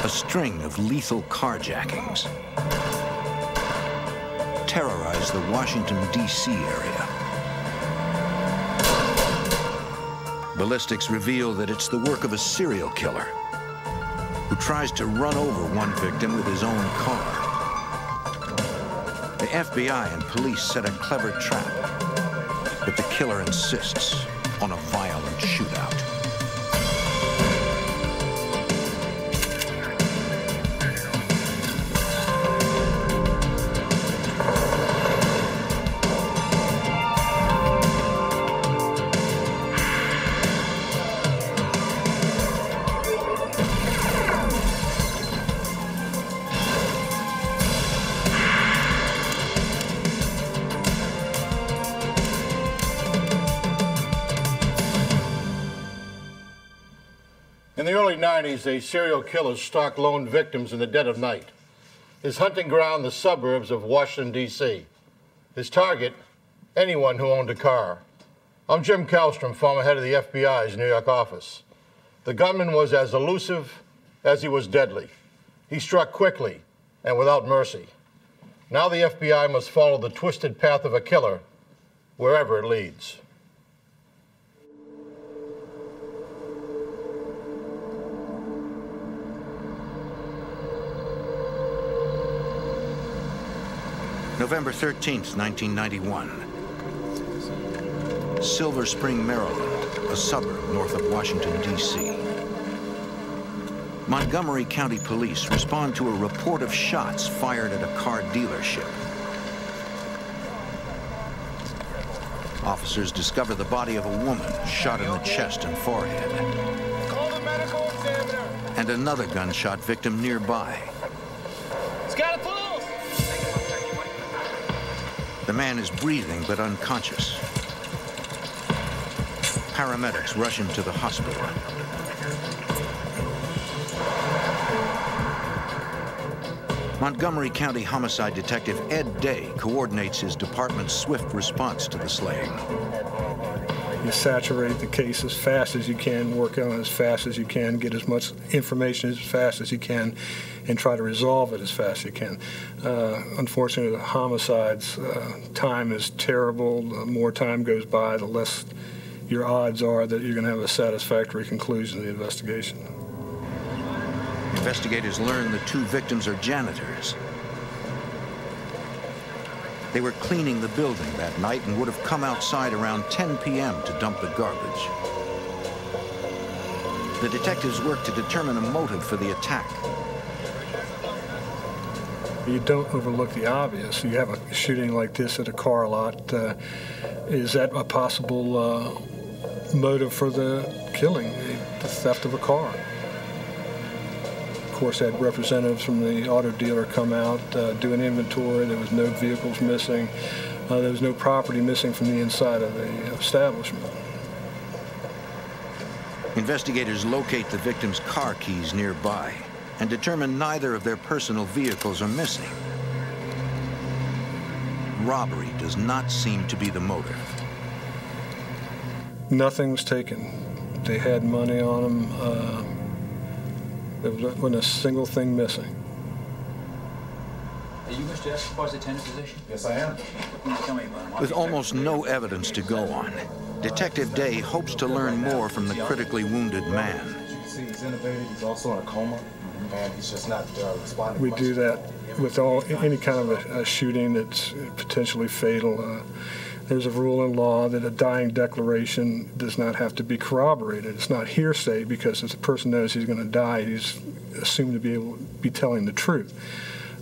A string of lethal carjackings terrorized the Washington, D.C. area. Ballistics reveal that it's the work of a serial killer who tries to run over one victim with his own car. The FBI and police set a clever trap, but the killer insists on a violent shootout. In the early 90s, a serial killer stalked lone victims in the dead of night. His hunting ground, the suburbs of Washington, D.C. His target, anyone who owned a car. I'm Jim Kallstrom, former head of the FBI's New York office. The gunman was as elusive as he was deadly. He struck quickly and without mercy. Now the FBI must follow the twisted path of a killer wherever it leads. November 13th, 1991. Silver Spring, Maryland, a suburb north of Washington, D.C. Montgomery County Police respond to a report of shots fired at a car dealership. Officers discover the body of a woman shot in the chest and forehead. Call the medical examiner. And another gunshot victim nearby. It's got a pulse. The man is breathing but unconscious. Paramedics rush him to the hospital. Montgomery County Homicide Detective Ed Day coordinates his department's swift response to the slaying. You saturate the case as fast as you can, work on it as fast as you can, get as much information as fast as you can, and try to resolve it as fast as you can. Unfortunately, the homicides, time is terrible. The more time goes by, the less your odds are that you're going to have a satisfactory conclusion to the investigation. Investigators learn the two victims are janitors. They were cleaning the building that night and would have come outside around 10 p.m. to dump the garbage. The detectives work to determine a motive for the attack. You don't overlook the obvious. You have a shooting like this at a car lot. Is that a possible motive for the killing, the theft of a car? Of course, had representatives from the auto dealer come out, do an inventory. There was no vehicles missing. There was no property missing from the inside of the establishment. Investigators locate the victims' car keys nearby and determine neither of their personal vehicles are missing. Robbery does not seem to be the motive. Nothing was taken. They had money on them. There wasn't a single thing missing. Are you Mr. Escobar's attendant physician? Yes, I am. Tell me about him. With almost no evidence to go on, Detective Day hopes to learn more from the critically wounded man. As you can see, he's intubated. He's also in a coma, and he's just not responding. We do that with any kind of a shooting that's potentially fatal. There's a rule in law that a dying declaration does not have to be corroborated. It's not hearsay because if the person knows he's going to die, he's assumed to be able to be telling the truth.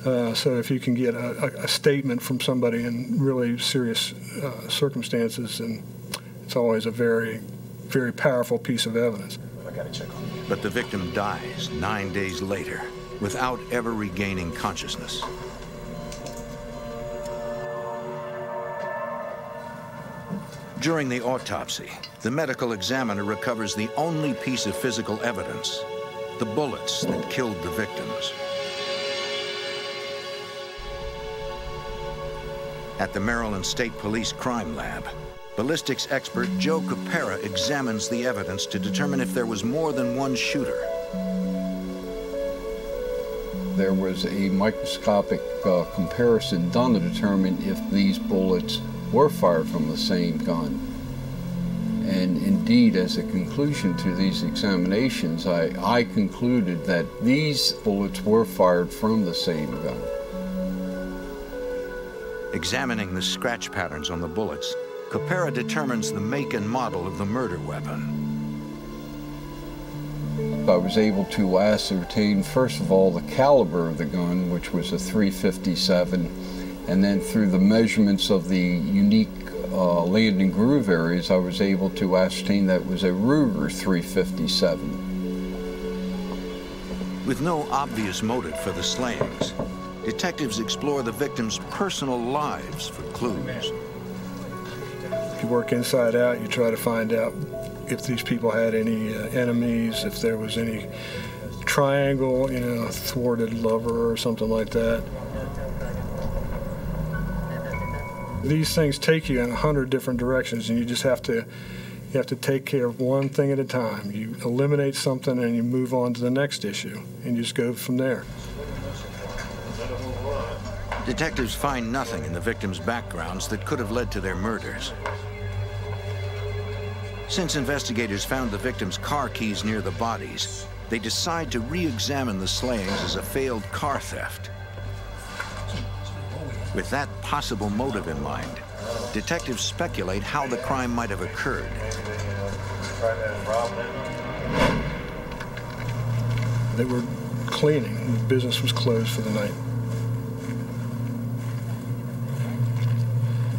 So if you can get a statement from somebody in really serious circumstances, then it's always a very, very powerful piece of evidence. I got to check on you. But the victim dies 9 days later without ever regaining consciousness. During the autopsy, the medical examiner recovers the only piece of physical evidence, the bullets that killed the victims. At the Maryland State Police Crime Lab, ballistics expert Joe Capera examines the evidence to determine if there was more than one shooter. there was a microscopic comparison done to determine if these bullets were fired from the same gun. And indeed, as a conclusion to these examinations, I concluded that these bullets were fired from the same gun. Examining the scratch patterns on the bullets, Kopera determines the make and model of the murder weapon. I was able to ascertain, first of all, the caliber of the gun, which was a .357, and then through the measurements of the unique landing groove areas, I was able to ascertain that it was a Ruger .357. With no obvious motive for the slayings, detectives explore the victims' personal lives for clues. If you work inside out, you try to find out if these people had any enemies, if there was any triangle, you know, thwarted lover or something like that. These things take you in 100 different directions, and you just have to take care of one thing at a time. You eliminate something and you move on to the next issue, and you just go from there. Detectives find nothing in the victims' backgrounds that could have led to their murders. Since investigators found the victims' car keys near the bodies, they decide to re-examine the slayings as a failed car theft. With that possible motive in mind, detectives speculate how the crime might have occurred. They were cleaning. The business was closed for the night.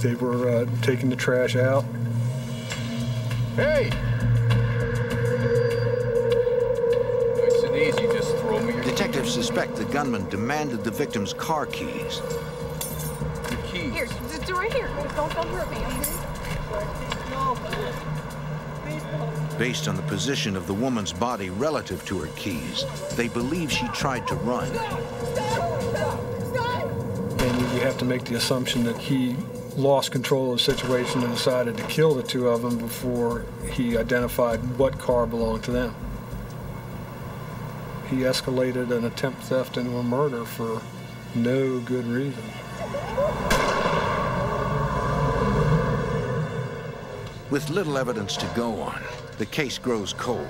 They were taking the trash out. Hey! Nice and easy, just throw me your Detectives suspect the gunman demanded the victim's car keys. keys. Here, it's right here. Don't hurt me, okay? Based on the position of the woman's body relative to her keys, they believe she tried to run. And you have to make the assumption that he lost control of the situation and decided to kill the two of them before he identified what car belonged to them. He escalated an attempt theft into a murder for no good reason. With little evidence to go on, the case grows cold.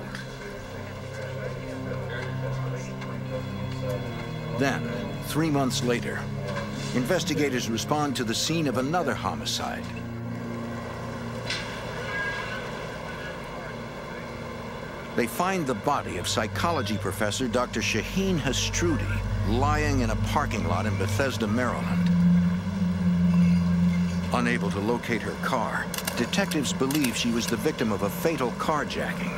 Then, 3 months later, investigators respond to the scene of another homicide. They find the body of psychology professor Dr. Shaheen Hastrudi lying in a parking lot in Bethesda, Maryland. Unable to locate her car, detectives believe she was the victim of a fatal carjacking.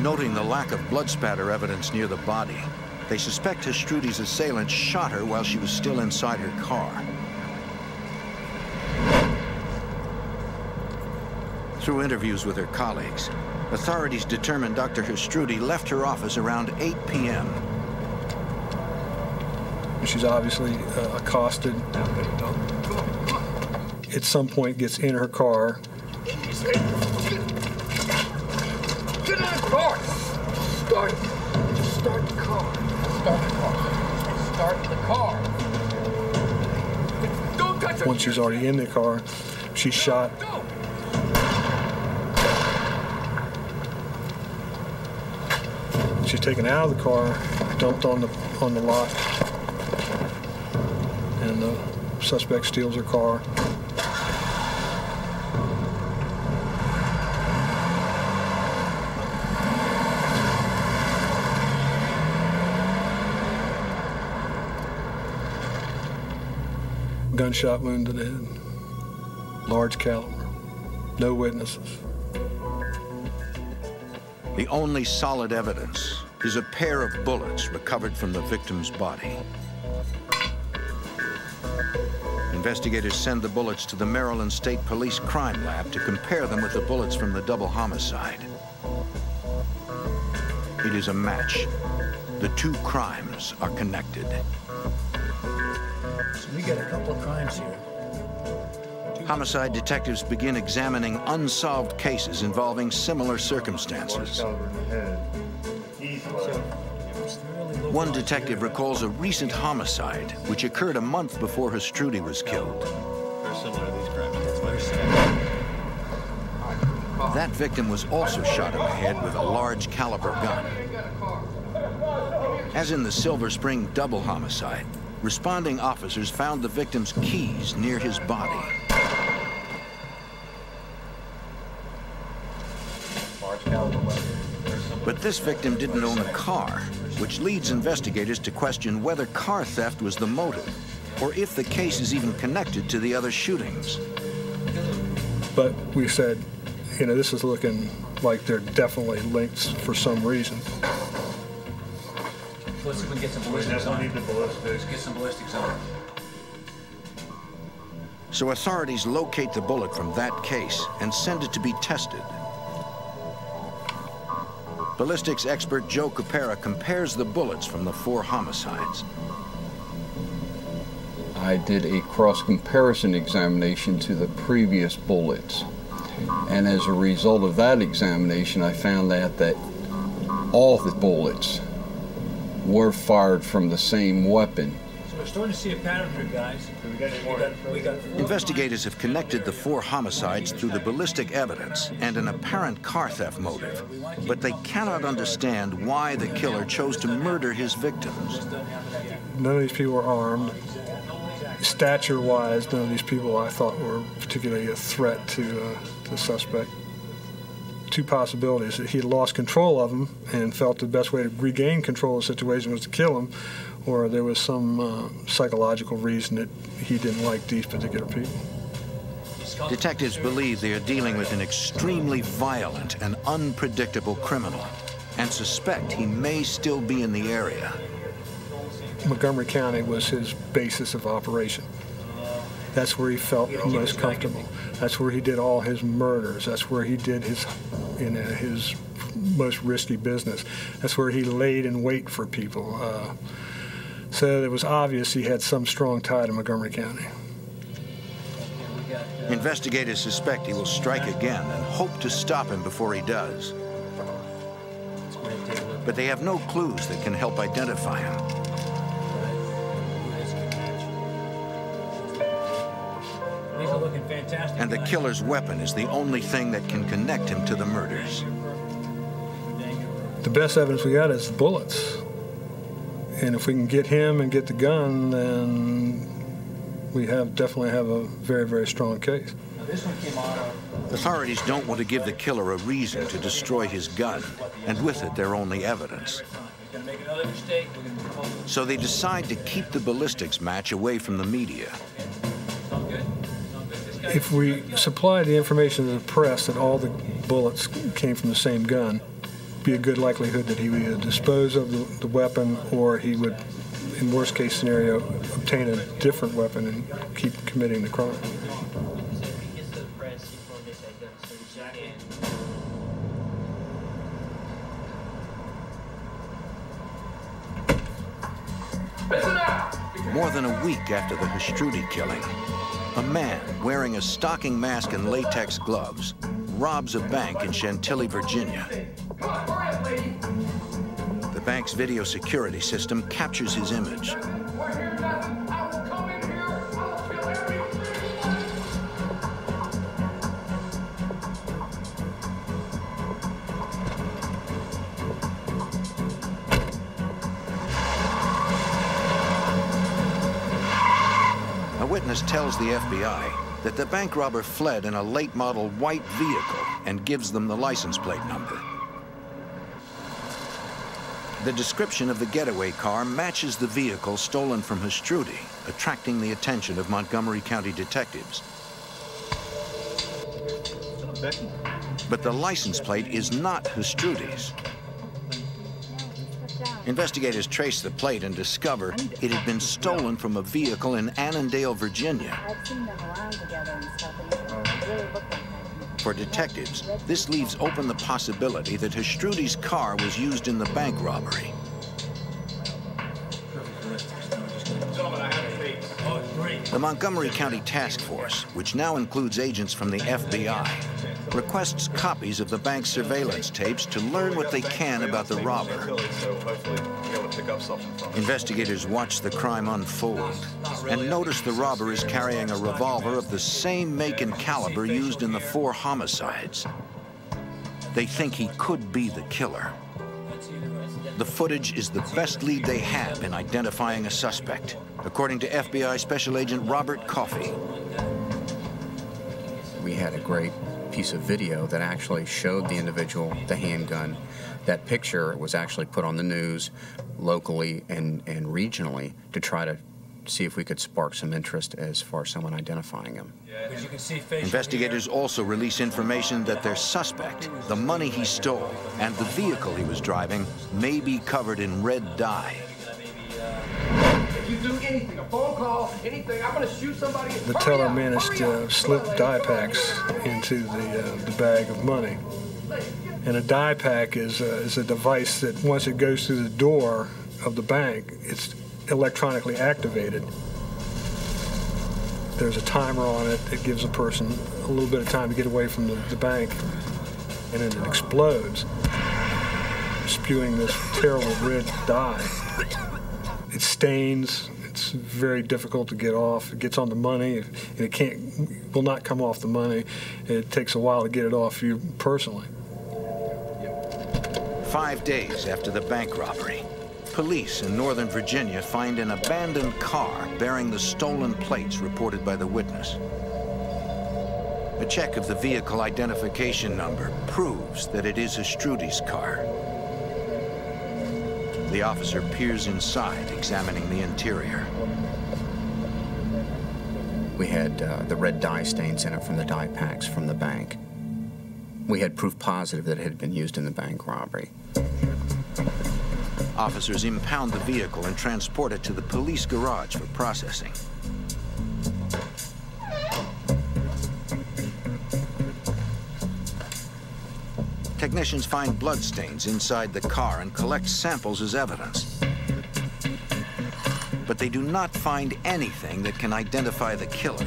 Noting the lack of blood spatter evidence near the body, they suspect Hastrudi's assailant shot her while she was still inside her car. Through interviews with her colleagues, authorities determined Dr. Hastrudi left her office around 8 p.m. She's obviously accosted. At some point gets in her car. Get in the car! Start the car. Start the car. Don't touch her! Once she's already in the car, she's shot. She's taken out of the car, dumped on the lot, and the suspect steals her car. Gunshot wound to the head, large caliber, no witnesses. The only solid evidence is a pair of bullets recovered from the victim's body. Investigators send the bullets to the Maryland State Police Crime Lab to compare them with the bullets from the double homicide. It is a match. The two crimes are connected. So we got a couple of crimes here. Homicide detectives begin examining unsolved cases involving similar circumstances. One detective recalls a recent homicide, which occurred a month before Hastruti was killed. Very similar to these crimes. That's very similar. That victim was also shot in the head with a large caliber gun. As in the Silver Spring double homicide, responding officers found the victim's keys near his body. But this victim didn't own a car, which leads investigators to question whether car theft was the motive, or if the case is even connected to the other shootings. But we said, you know, this is looking like they're definitely linked for some reason. Let's see if we can get some ballistics on it. Let's get some ballistics on it. So authorities locate the bullet from that case and send it to be tested. Ballistics expert Joe Capera compares the bullets from the 4 homicides. I did a cross-comparison examination to the previous bullets. And as a result of that examination, I found out that all the bullets were fired from the same weapon. So we're starting to see a pattern here, guys. We got 4 Investigators have connected the 4 homicides through the ballistic evidence and an apparent car theft motive, but they cannot understand why the killer chose to murder his victims. None of these people were armed. Stature-wise, none of these people I thought were particularly a threat to the suspect. 2 possibilities: that he had lost control of them and felt the best way to regain control of the situation was to kill him, or there was some psychological reason that he didn't like these particular people. Detectives believe they are dealing with an extremely violent and unpredictable criminal and suspect he may still be in the area. Montgomery County was his basis of operation. That's where he felt most comfortable. That's where he did all his murders. That's where he did his, you know, his most risky business. That's where he laid in wait for people. So it was obvious he had some strong tie to Montgomery County. Investigators suspect he will strike again and hope to stop him before he does. But they have no clues that can help identify him. And the killer's weapon is the only thing that can connect him to the murders. The best evidence we got is the bullets. And if we can get him and get the gun, then we definitely have a very, very strong case. Authorities don't want to give the killer a reason to destroy his gun, and with it their only evidence. So they decide to keep the ballistics match away from the media. If we supply the information to the press that all the bullets came from the same gun, be a good likelihood that he would either dispose of the weapon, or he would, in worst case scenario, obtain a different weapon and keep committing the crime. More than a week after the Hastruti killing, a man wearing a stocking mask and latex gloves robs a bank in Chantilly, Virginia. The bank's video security system captures his image. A witness tells the FBI that the bank robber fled in a late-model white vehicle and gives them the license plate number. The description of the getaway car matches the vehicle stolen from Hastruti, attracting the attention of Montgomery County detectives. But the license plate is not Hastruti's. Investigators trace the plate and discover it had been stolen from a vehicle in Annandale, Virginia. For detectives, this leaves open the possibility that Hastruti's car was used in the bank robbery. Gentlemen, I have a case. Oh, great. The Montgomery County Task Force, which now includes agents from the FBI, requests copies of the bank's surveillance tapes to learn what they can about the robber. Investigators watch the crime unfold and notice the robber is carrying a revolver of the same make and caliber used in the 4 homicides. They think he could be the killer. The footage is the best lead they have in identifying a suspect, according to FBI Special Agent Robert Coffey. We had a great piece of video that actually showed the individual, the handgun. That picture was actually put on the news locally and regionally to try to see if we could spark some interest as far as someone identifying him. As you can see, Investigators also release information that their suspect, the money he stole, and the vehicle he was driving may be covered in red dye. If you do anything, a phone call, anything, I'm gonna shoot somebody. The teller managed to slip dye packs into the bag of money. And a dye pack is a device that once it goes through the door of the bank, it's electronically activated. There's a timer on it that gives a person a little bit of time to get away from the bank, and then it explodes, spewing this terrible red dye. It stains. It's very difficult to get off. It gets on the money, and it will not come off the money. It takes a while to get it off you personally. 5 days after the bank robbery, police in Northern Virginia find an abandoned car bearing the stolen plates reported by the witness. A check of the vehicle identification number proves that it is Astrudi's car. The officer peers inside, examining the interior. We had the red dye stains in it from the dye packs from the bank. We had proof positive that it had been used in the bank robbery. Officers impound the vehicle and transport it to the police garage for processing. Technicians find bloodstains inside the car and collect samples as evidence. But they do not find anything that can identify the killer.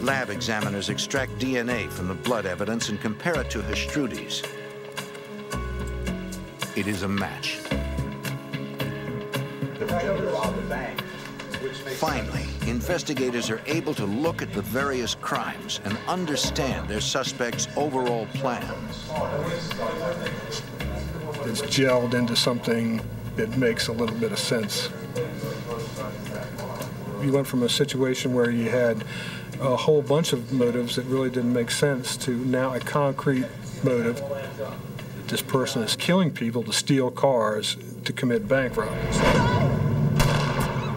Lab examiners extract DNA from the blood evidence and compare it to Astrudi's. It is a match. Finally, investigators are able to look at the various crimes and understand their suspect's overall plan. It's gelled into something that makes a little bit of sense. You went from a situation where you had a whole bunch of motives that really didn't make sense to now a concrete motive. This person is killing people to steal cars to commit bank robberies.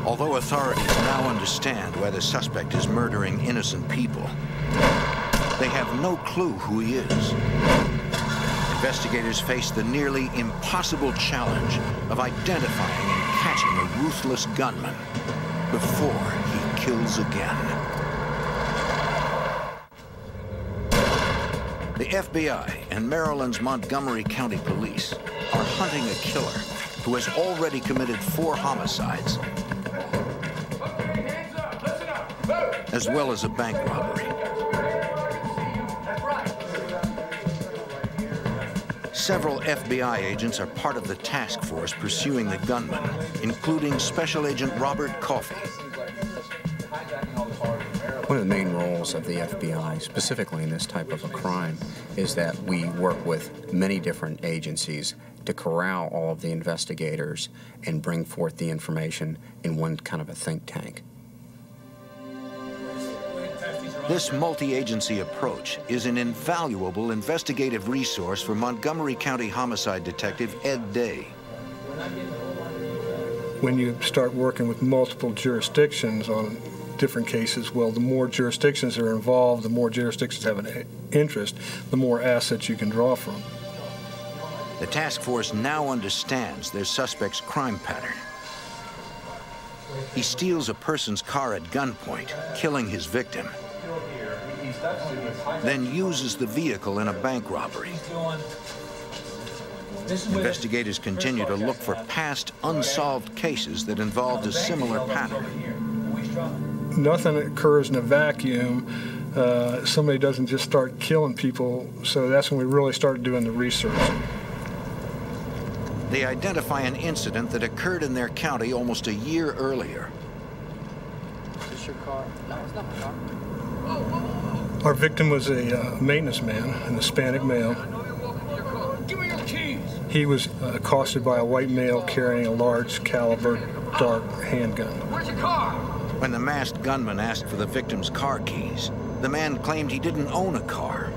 Although authorities now understand why the suspect is murdering innocent people, they have no clue who he is. Investigators face the nearly impossible challenge of identifying and catching a ruthless gunman before he kills again. The FBI and Maryland's Montgomery County Police are hunting a killer who has already committed 4 homicides, as well as a bank robbery. Several FBI agents are part of the task force pursuing the gunman, including Special Agent Robert Coffey. One of the main roles of the FBI, specifically in this type of a crime, is that we work with many different agencies to corral all of the investigators and bring forth the information in one kind of a think tank. This multi-agency approach is an invaluable investigative resource for Montgomery County homicide detective Ed Day. When you start working with multiple jurisdictions on different cases, well, the more jurisdictions are involved, the more jurisdictions have an interest, the more assets you can draw from. The task force now understands their suspect's crime pattern. He steals a person's car at gunpoint, killing his victim, then uses the vehicle in a bank robbery. Investigators continue to look for past unsolved cases that involved a similar pattern. Nothing occurs in a vacuum. Somebody doesn't just start killing people, so that's when we really started doing the research. They identify an incident that occurred in their county almost a year earlier. Is this your car? No, it's not my car. Our victim was a maintenance man, an Hispanic male. Give me your keys. He was accosted by a white male carrying a large caliber dark handgun. Where's your car? When the masked gunman asked for the victim's car keys, the man claimed he didn't own a car.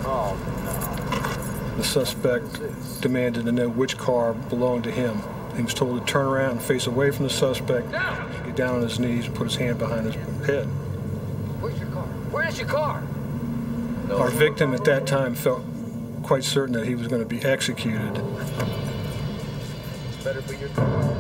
Oh, no. The suspect demanded to know which car belonged to him. He was told to turn around and face away from the suspect, get down on his knees and put his hand behind his head. Where's your car? Where's your car? Our victim at that time felt quite certain that he was going to be executed. This better be your car.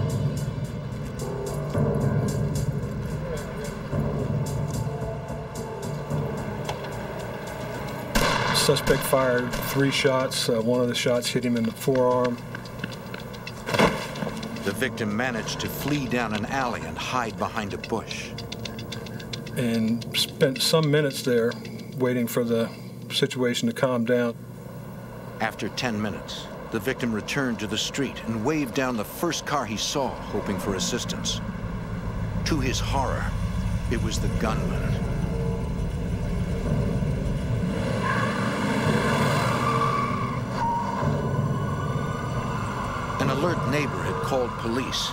The suspect fired 3 shots. One of the shots hit him in the forearm. The victim managed to flee down an alley and hide behind a bush. And spent some minutes there waiting for the situation to calm down. After 10 minutes, the victim returned to the street and waved down the first car he saw, hoping for assistance. To his horror, it was the gunman. An alert neighbor had called police.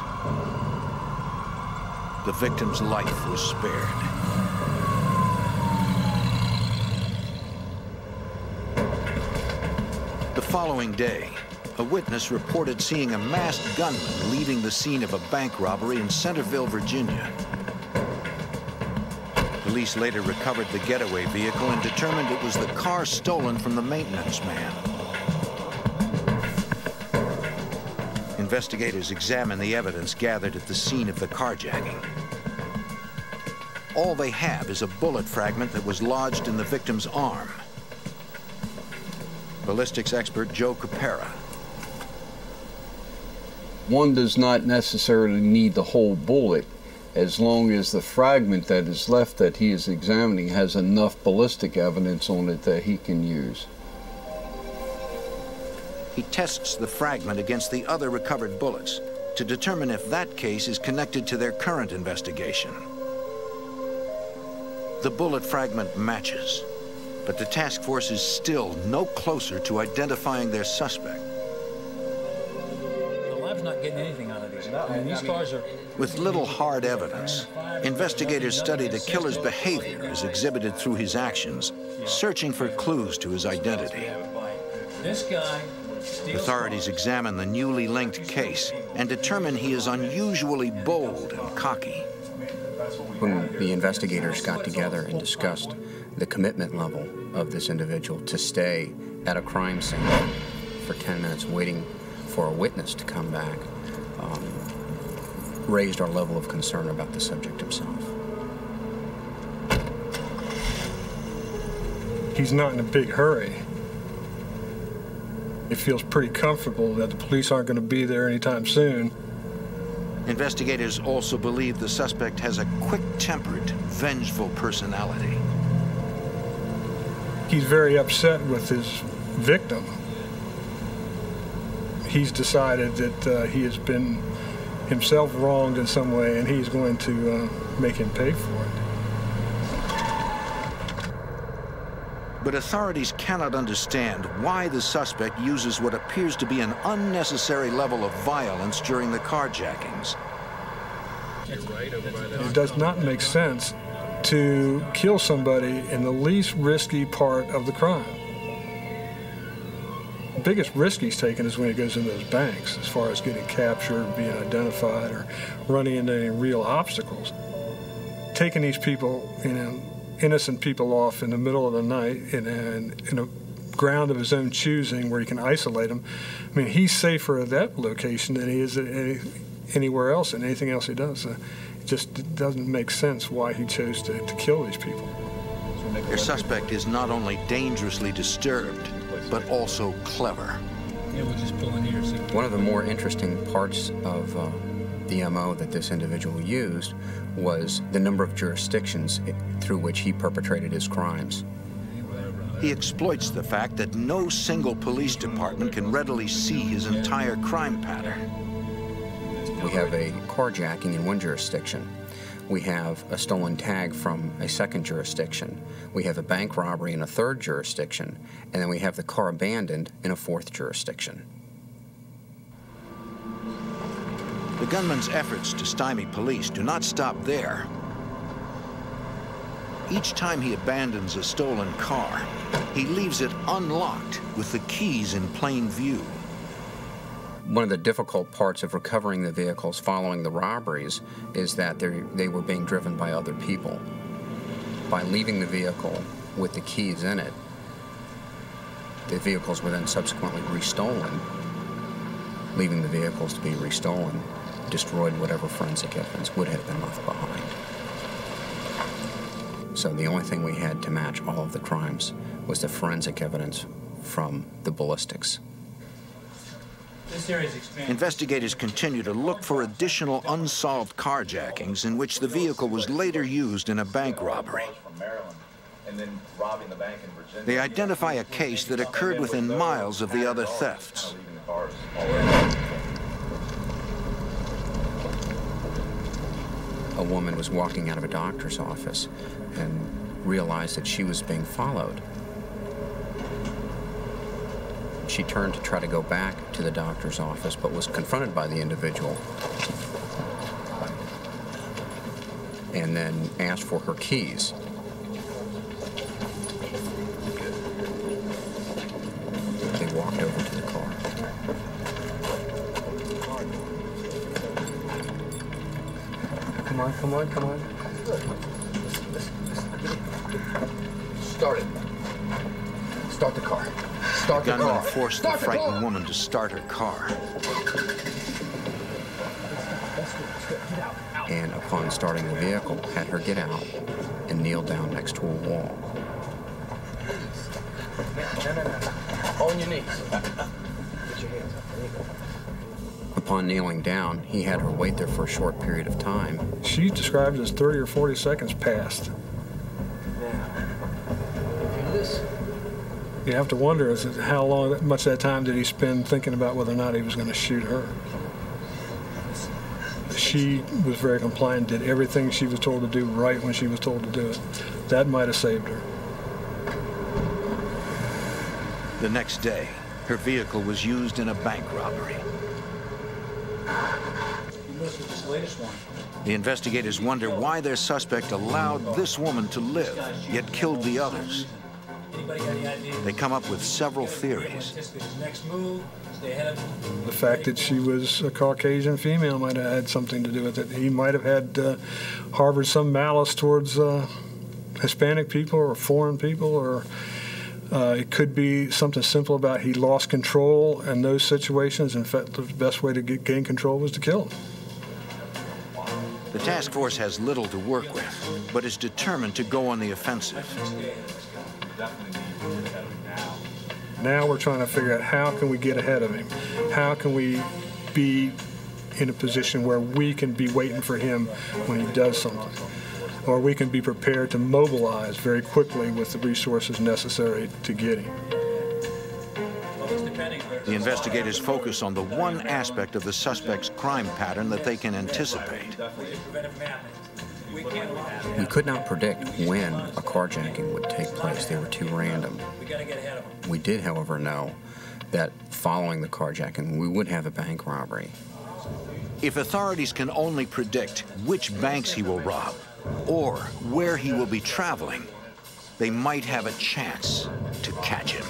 The victim's life was spared. The following day, a witness reported seeing a masked gunman leaving the scene of a bank robbery in Centerville, Virginia. Police later recovered the getaway vehicle and determined it was the car stolen from the maintenance man. Investigators examined the evidence gathered at the scene of the carjacking. All they have is a bullet fragment that was lodged in the victim's arm. Ballistics expert Joe Capera. One does not necessarily need the whole bullet as long as the fragment that is left that he is examining has enough ballistic evidence on it that he can use. He tests the fragment against the other recovered bullets to determine if that case is connected to their current investigation. The bullet fragment matches, but the task force is still no closer to identifying their suspect. The lab's not getting anything out of these. I mean, these cars are... With little hard evidence, investigators study the killer's behavior as exhibited through his actions, searching for clues to his identity. This guy... Authorities examine the newly linked case and determine he is unusually bold and cocky. When the investigators got together and discussed the commitment level of this individual to stay at a crime scene for 10 minutes waiting for a witness to come back, raised our level of concern about the subject himself. He's not in a big hurry. He feels pretty comfortable that the police aren't going to be there anytime soon. Investigators also believe the suspect has a quick-tempered, vengeful personality. He's very upset with his victim. He's decided that he has been himself wronged in some way, and he's going to make him pay for it. But authorities cannot understand why the suspect uses what appears to be an unnecessary level of violence during the carjackings. It does not make sense to kill somebody in the least risky part of the crime. The biggest risk he's taken is when he goes into those banks, as far as getting captured, being identified, or running into any real obstacles. Taking these people, innocent people off in the middle of the night in a ground of his own choosing where he can isolate them. I mean, he's safer at that location than he is at anywhere else and anything else he does. It just doesn't make sense why he chose to kill these people. Their suspect is not only dangerously disturbed, but also clever. Yeah, we'll just pull in here. See. One of the more interesting parts of the MO that this individual used was the number of jurisdictions through which he perpetrated his crimes. He exploits the fact that no single police department can readily see his entire crime pattern. We have a carjacking in one jurisdiction. We have a stolen tag from a second jurisdiction. We have a bank robbery in a third jurisdiction. And then we have the car abandoned in a fourth jurisdiction. The gunman's efforts to stymie police do not stop there. Each time he abandons a stolen car, he leaves it unlocked with the keys in plain view. One of the difficult parts of recovering the vehicles following the robberies is that they were being driven by other people. By leaving the vehicle with the keys in it, the vehicles were then subsequently restolen. Leaving the vehicles to be restolen destroyed whatever forensic evidence would have been left behind. So the only thing we had to match all of the crimes was the forensic evidence from the ballistics. Investigators continue to look for additional unsolved carjackings in which the vehicle was later used in a bank robbery. They identify a case that occurred within miles of the other thefts. A woman was walking out of a doctor's office and realized that she was being followed. She turned to try to go back to the doctor's office, but was confronted by the individual and then asked for her keys. They walked over to the car. Come on, come on, come on. Start it. Start the car. Start The the gunman car. forced the frightened woman to start her car. And upon starting the vehicle, had her get out and kneel down next to a wall. No. On your knees. Put your hands up. There you go. Upon kneeling down, he had her wait there for a short period of time. She described it as 30 or 40 seconds passed. Now, if you listen. You have to wonder is how much of that time did he spend thinking about whether or not he was going to shoot her. She was very compliant, did everything she was told to do right when she was told to do it. That might have saved her. The next day, her vehicle was used in a bank robbery. This latest one. The investigators wonder why their suspect allowed this woman to live, yet killed the others. They come up with several theories. The fact that she was a Caucasian female might have had something to do with it. He might have had harbored some malice towards Hispanic people or foreign people, or it could be something simple about he lost control in those situations. In fact, the best way to gain control was to kill him. The task force has little to work with, but is determined to go on the offensive. Now we're trying to figure out how can we get ahead of him? How can we be in a position where we can be waiting for him when he does something? Or we can be prepared to mobilize very quickly with the resources necessary to get him. The investigators focus on the one aspect of the suspect's crime pattern that they can anticipate. We could not predict when a carjacking would take place. They were too random. We did, however, know that following the carjacking, we would have a bank robbery. If authorities can only predict which banks he will rob or where he will be traveling, they might have a chance to catch him.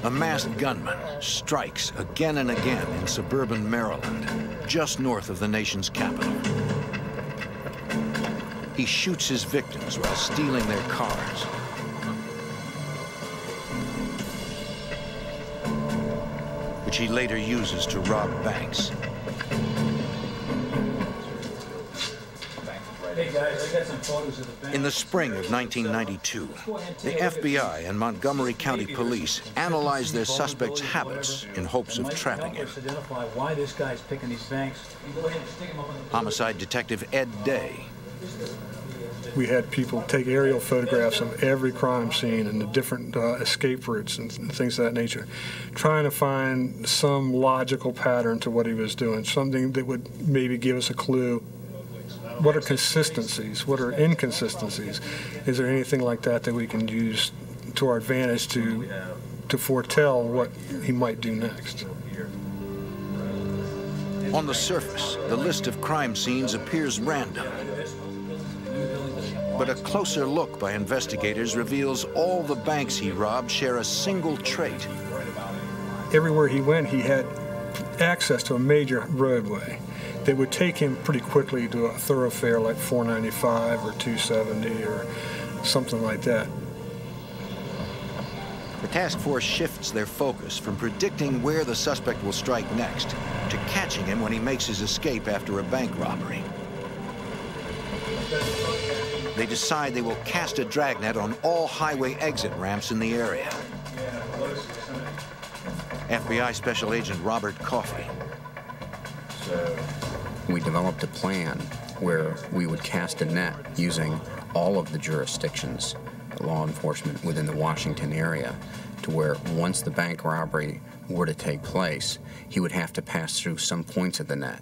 A masked gunman strikes again and again in suburban Maryland, just north of the nation's capital. He shoots his victims while stealing their cars. Which he later uses to rob banks. Hey guys, I got some photos of the bank. In the spring of 1992, the FBI and Montgomery County Police analyzed their suspect's habits in hopes of trapping him. Identify why this guy's picking these banks. Go ahead and stick him up on the Homicide Detective Ed Day. We had people take aerial photographs of every crime scene and the different escape routes and things of that nature, trying to find some logical pattern to what he was doing, something that would maybe give us a clue. What are consistencies? What are inconsistencies? Is there anything like that that we can use to our advantage to foretell what he might do next? On the surface, the list of crime scenes appears random. But a closer look by investigators reveals all the banks he robbed share a single trait. Everywhere he went, he had access to a major roadway that would take him pretty quickly to a thoroughfare like 495 or 270 or something like that. The task force shifts their focus from predicting where the suspect will strike next to catching him when he makes his escape after a bank robbery. They decide they will cast a dragnet on all highway exit ramps in the area. FBI Special Agent Robert Coffey. We developed a plan where we would cast a net using all of the jurisdictions, law enforcement within the Washington area, to where once the bank robbery were to take place, he would have to pass through some points of the net.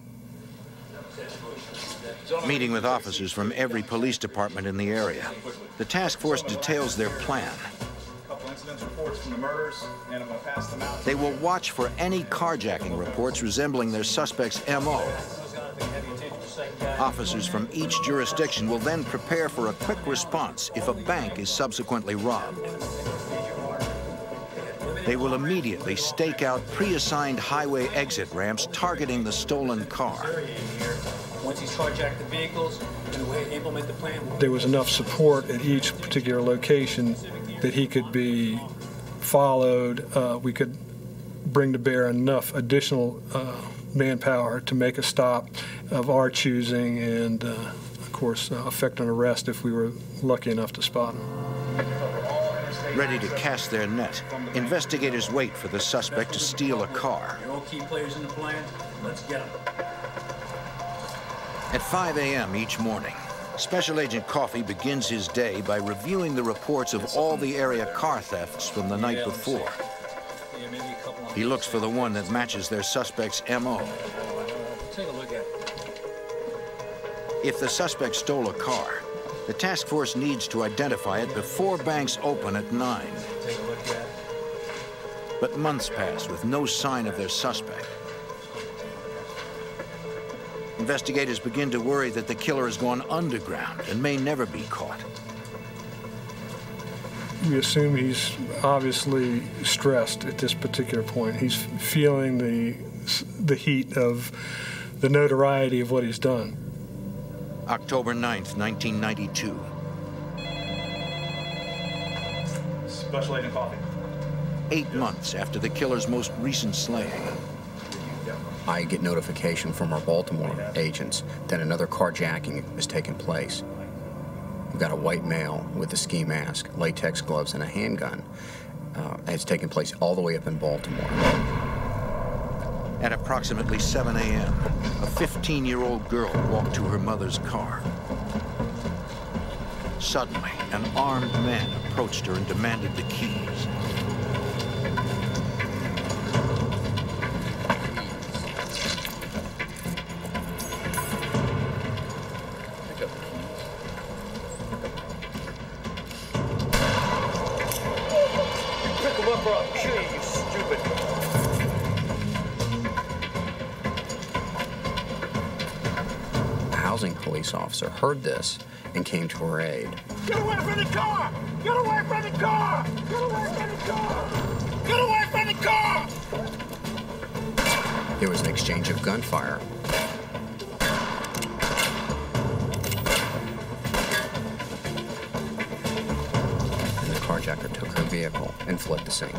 Meeting with officers from every police department in the area, the task force details their plan. They will watch for any carjacking reports resembling their suspect's MO. Officers from each jurisdiction will then prepare for a quick response if a bank is subsequently robbed. They will immediately stake out pre-assigned highway exit ramps targeting the stolen car. Once he's carjacked the vehicles, and we implement the plan. There was enough support at each particular location that he could be followed. We could bring to bear enough additional manpower to make a stop of our choosing and, of course, effect an arrest if we were lucky enough to spot him. Ready to cast their net, investigators wait for the suspect to steal a car. You're all key players in the plan. Let's get them. At 5 a.m. each morning, Special Agent Coffey begins his day by reviewing the reports of all the area car thefts from the night before. He looks for the one that matches their suspect's MO. Take a look at it. If the suspect stole a car, the task force needs to identify it before banks open at 9. Take a look at it. But months pass with no sign of their suspect. Investigators begin to worry that the killer has gone underground and may never be caught. We assume he's obviously stressed at this particular point. He's feeling the heat of the notoriety of what he's done. October 9th, 1992. Special Agent Coffey. 8 months after the killer's most recent slaying. I get notification from our Baltimore agents that another carjacking has taken place. We've got a white male with a ski mask, latex gloves, and a handgun. It's taken place all the way up in Baltimore. At approximately 7 a.m., a 15-year-old girl walked to her mother's car. Suddenly, an armed man approached her and demanded the keys. Police officer heard this and came to her aid. Get away from the car! Get away from the car! Get away from the car! Get away from the car! There was an exchange of gunfire. And the carjacker took her vehicle and fled the scene.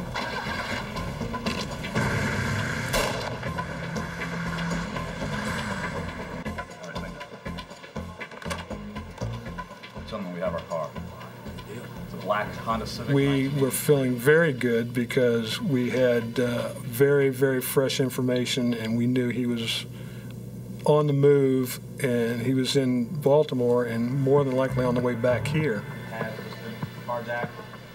black Honda Civic. We were feeling very good because we had very, very fresh information, and we knew he was on the move, and he was in Baltimore and more than likely on the way back here.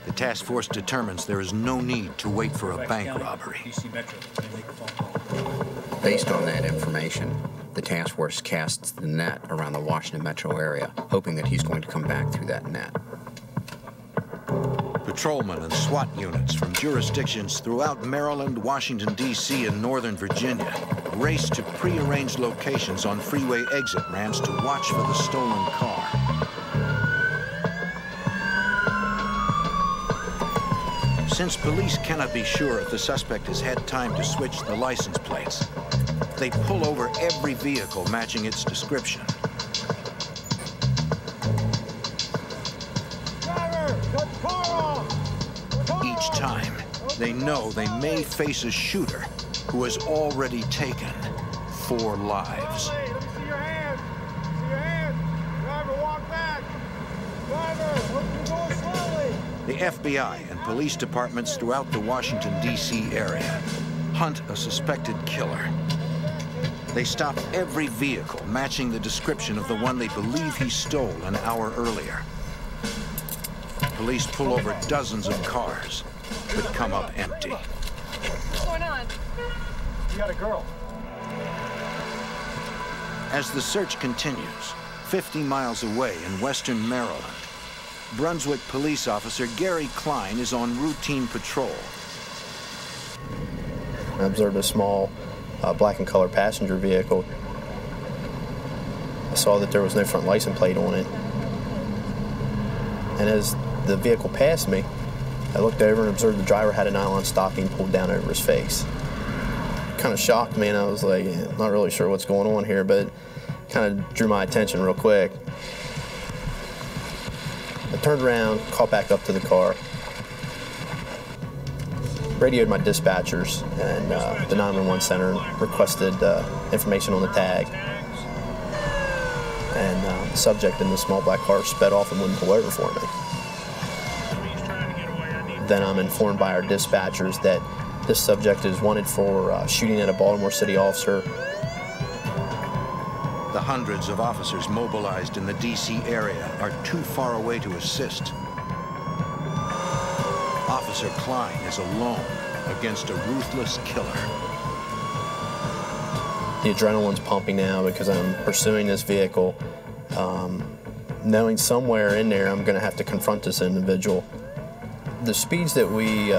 The task force determines there is no need to wait for a bank robbery. Based on that information, the task force casts the net around the Washington metro area, hoping that he's going to come back through that net. Patrolmen and SWAT units from jurisdictions throughout Maryland, Washington, D.C., and Northern Virginia race to prearranged locations on freeway exit ramps to watch for the stolen car. Since police cannot be sure if the suspect has had time to switch the license plates, they pull over every vehicle matching its description. Each time, they know they may face a shooter who has already taken 4 lives. Let me see your hands. See your hands. Driver, walk back. Driver, open the door slowly. The FBI and police departments throughout the Washington, D.C. area hunt a suspected killer. They stop every vehicle matching the description of the one they believe he stole an hour earlier. Police pull over dozens of cars, but come up empty. What's going on? You got a girl. As the search continues, 50 miles away in western Maryland, Brunswick police officer Gary Klein is on routine patrol. I observed a small black and color passenger vehicle. I saw that there was no front license plate on it. And as the vehicle passed me, I looked over and observed the driver had a nylon stocking pulled down over his face. Kind of shocked me, and I was like, not really sure what's going on here, but it kind of drew my attention real quick. I turned around, caught back up to the car, radioed my dispatchers and the 911 center, and requested information on the tag. And the subject in the small black car sped off and wouldn't pull over for me. Then I'm informed by our dispatchers that this subject is wanted for shooting at a Baltimore City officer. The hundreds of officers mobilized in the D.C. area are too far away to assist. Officer Klein is alone against a ruthless killer. The adrenaline's pumping now because I'm pursuing this vehicle, knowing somewhere in there I'm going to have to confront this individual. The speeds that we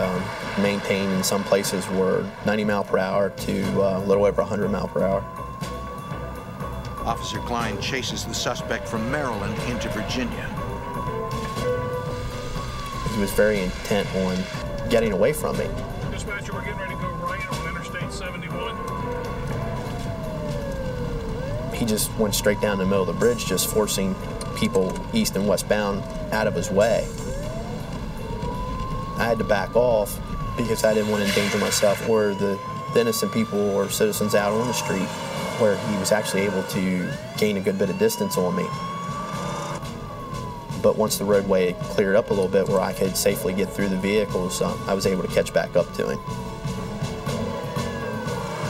maintained in some places were 90 mile per hour to a little over 100 mile per hour. Officer Klein chases the suspect from Maryland into Virginia. He was very intent on getting away from me. Dispatcher, we're getting ready to go right on Interstate 71. He just went straight down the middle of the bridge, just forcing people east and westbound out of his way. I had to back off because I didn't want to endanger myself or the innocent people or citizens out on the street, where he was actually able to gain a good bit of distance on me. But once the roadway cleared up a little bit where I could safely get through the vehicles, I was able to catch back up to him.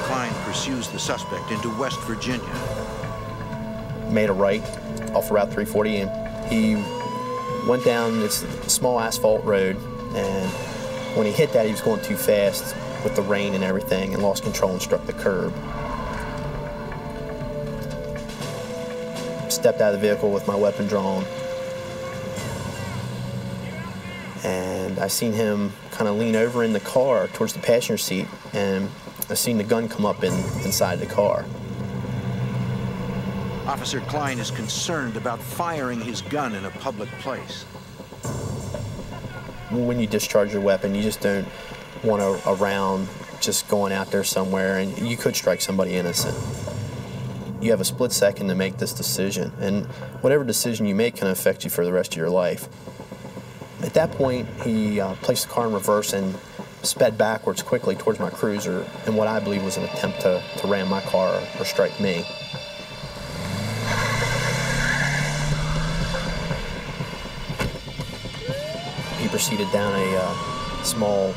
Klein pursues the suspect into West Virginia. Made a right off Route 340, and he went down this small asphalt road, and when he hit that, he was going too fast with the rain and everything and lost control and struck the curb. Stepped out of the vehicle with my weapon drawn, and I seen him kind of lean over in the car towards the passenger seat, and I seen the gun come up inside the car. Officer Klein is concerned about firing his gun in a public place. When you discharge your weapon, you just don't want a round just going out there somewhere, and you could strike somebody innocent. You have a split second to make this decision, and whatever decision you make can affect you for the rest of your life. At that point, he placed the car in reverse and sped backwards quickly towards my cruiser in what I believe was an attempt to ram my car or strike me. He proceeded down a small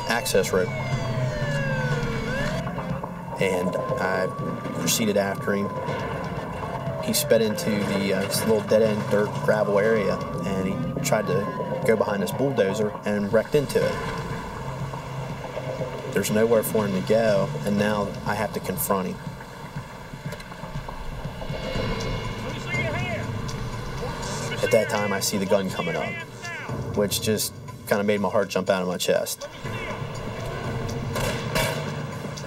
access road. And I proceeded after him. He sped into this little dead-end dirt gravel area, and he tried to go behind this bulldozer and wrecked into it. There's nowhere for him to go, and now I have to confront him. At that time, I see the gun coming up, which just kind of made my heart jump out of my chest.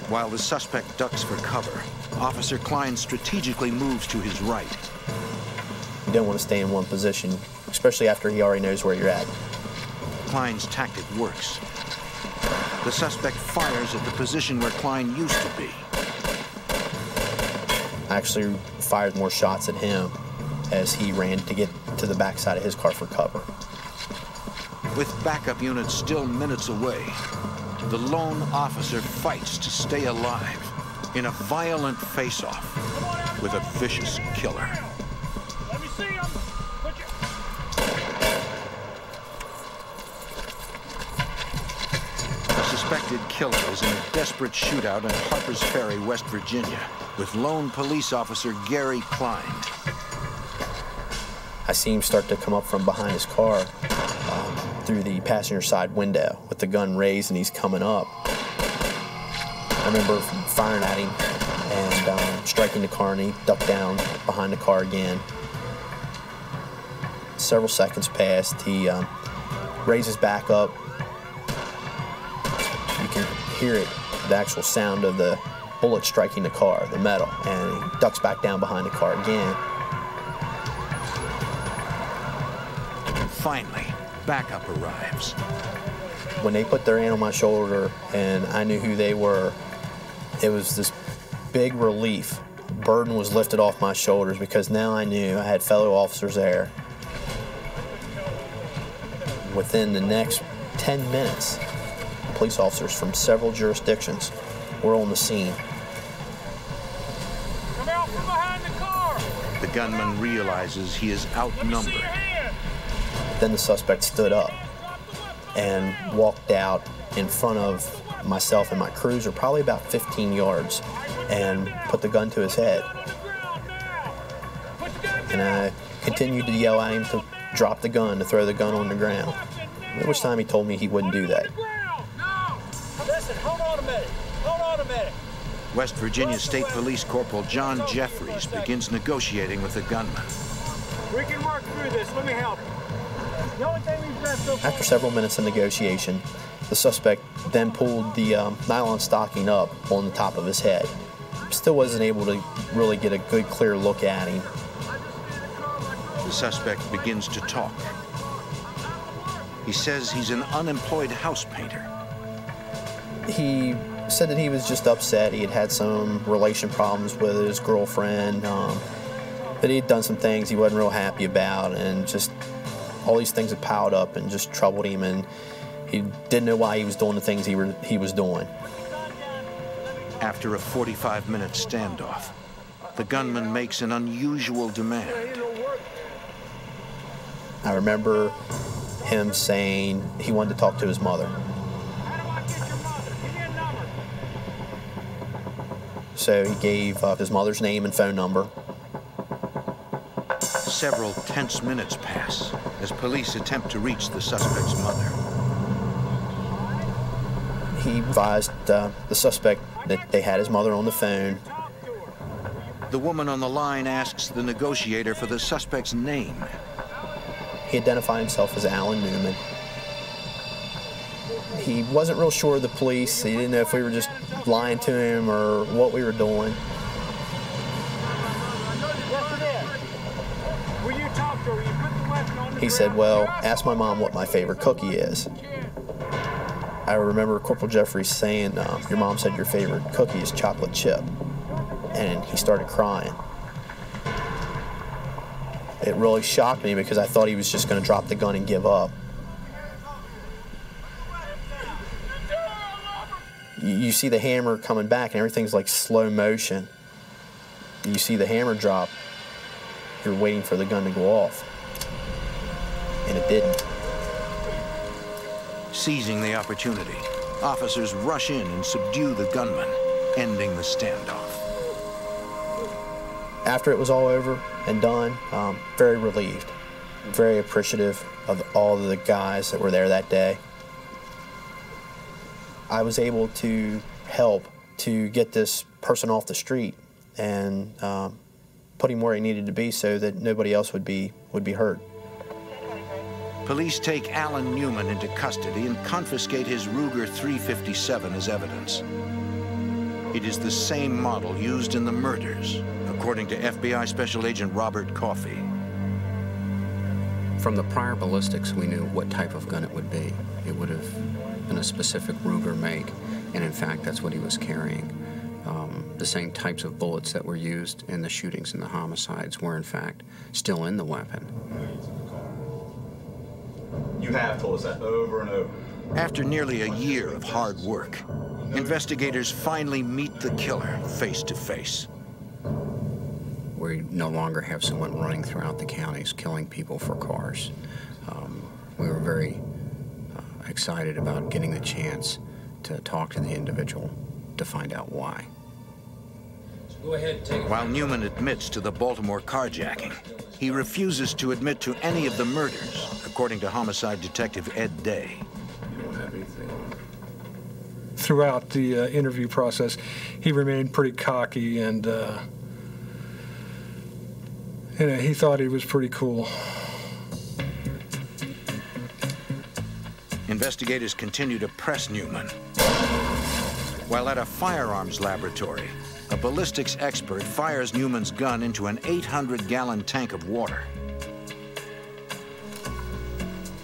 While the suspect ducks for cover, Officer Klein strategically moves to his right. You don't want to stay in one position, especially after he already knows where you're at. Klein's tactic works. The suspect fires at the position where Klein used to be. I actually fired more shots at him as he ran to get to the backside of his car for cover. With backup units still minutes away, the lone officer fights to stay alive in a violent face-off with a vicious killer. Let me see him. The suspected killer is in a desperate shootout in Harpers Ferry, West Virginia, with lone police officer Gary Klein. I see him start to come up from behind his car through the passenger side window with the gun raised, and he's coming up. I remember firing at him and striking the car, and he ducked down behind the car again. Several seconds passed. He raises back up. You can hear it, the actual sound of the bullet striking the car, the metal, and he ducks back down behind the car again. Finally, backup arrives. When they put their hand on my shoulder and I knew who they were, it was this big relief. Burden was lifted off my shoulders because now I knew I had fellow officers there. Within the next 10 minutes, police officers from several jurisdictions were on the scene. Come out from behind the car. The gunman realizes he is outnumbered. Then the suspect stood up and walked out in front of myself and my cruiser, probably about 15 yards, and put the gun to his head. And I continued to yell at him to drop the gun, to throw the gun on the ground, at which time he told me he wouldn't do that. Listen, hold on a minute. Hold on a minute. West Virginia State Police Corporal John Jeffries begins negotiating with the gunman. We can work through this. Let me help you. The only thing we've done so far. After several minutes of negotiation, the suspect then pulled the nylon stocking up on the top of his head. Still wasn't able to really get a good, clear look at him. The suspect begins to talk. He says he's an unemployed house painter. He said that he was just upset. He had had some relation problems with his girlfriend, that he had done some things he wasn't real happy about, and just all these things had piled up and just troubled him, and he didn't know why he was doing the things he was doing. After a 45-minute standoff, the gunman makes an unusual demand. I remember him saying he wanted to talk to his mother. So he gave his mother's name and phone number. Several tense minutes pass as police attempt to reach the suspect's mother. He advised the suspect that they had his mother on the phone. The woman on the line asks the negotiator for the suspect's name. He identified himself as Alan Newman. He wasn't real sure of the police. He didn't know if we were just lying to him or what we were doing. He said, well, ask my mom what my favorite cookie is. I remember Corporal Jeffries saying, your mom said your favorite cookie is chocolate chip. And he started crying. It really shocked me because I thought he was just going to drop the gun and give up. You see the hammer coming back and everything's like slow motion. You see the hammer drop, you're waiting for the gun to go off. And it didn't. Seizing the opportunity, officers rush in and subdue the gunman, ending the standoff. After it was all over and done, very relieved, very appreciative of all of the guys that were there that day. I was able to help to get this person off the street and put him where he needed to be so that nobody else would be hurt. Police take Alan Newman into custody and confiscate his Ruger 357 as evidence. It is the same model used in the murders, according to FBI Special Agent Robert Coffey. From the prior ballistics, we knew what type of gun it would be. It would have been a specific Ruger make, and in fact, that's what he was carrying. The same types of bullets that were used in the shootings and the homicides were, in fact, still in the weapon. You have told us that over and over. After nearly a year of hard work, investigators finally meet the killer face to face. We no longer have someone running throughout the counties killing people for cars. We were very excited about getting the chance to talk to the individual to find out why. Go ahead, take it. While Newman admits to the Baltimore carjacking, he refuses to admit to any of the murders, according to homicide detective Ed Day. You don't have anything. Throughout the interview process, he remained pretty cocky and he thought he was pretty cool. Investigators continue to press Newman. While at a firearms laboratory, a ballistics expert fires Newman's gun into an 800-gallon tank of water.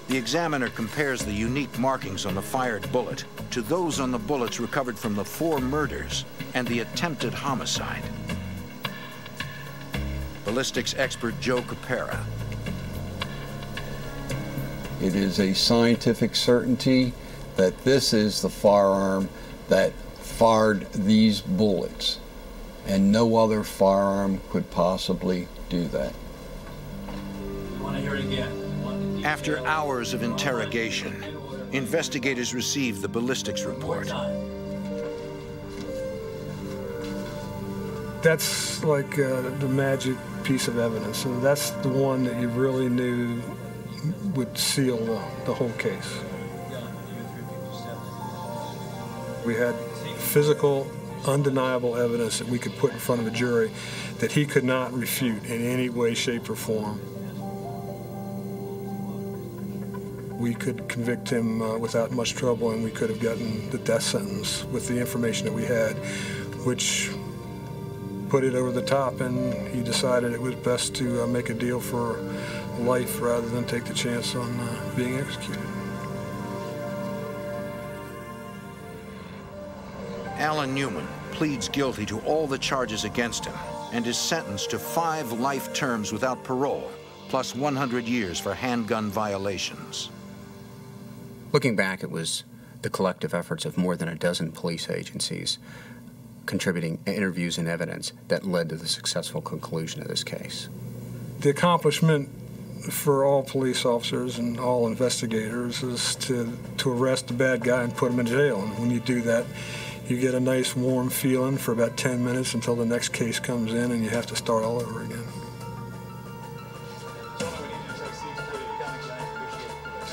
The examiner compares the unique markings on the fired bullet to those on the bullets recovered from the 4 murders and the attempted homicide. Ballistics expert Joe Capera. It is a scientific certainty that this is the firearm that fired these bullets, and no other firearm could possibly do that. We want to hear it again. After hours of interrogation, investigators receive the ballistics report. That's like the magic piece of evidence, and that's the one that you really knew would seal the whole case. We had physical, undeniable evidence that we could put in front of a jury that he could not refute in any way, shape, or form. We could convict him without much trouble, and we could have gotten the death sentence with the information that we had, which put it over the top, and he decided it was best to make a deal for life rather than take the chance on being executed. Alan Newman pleads guilty to all the charges against him and is sentenced to 5 life terms without parole, plus 100 years for handgun violations. Looking back, it was the collective efforts of more than a dozen police agencies contributing interviews and evidence that led to the successful conclusion of this case. The accomplishment for all police officers and all investigators is to arrest the bad guy and put him in jail. And when you do that, you get a nice warm feeling for about 10 minutes until the next case comes in and you have to start all over again.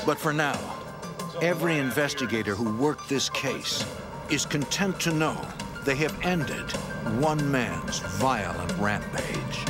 But for now, every investigator who worked this case is content to know they have ended one man's violent rampage.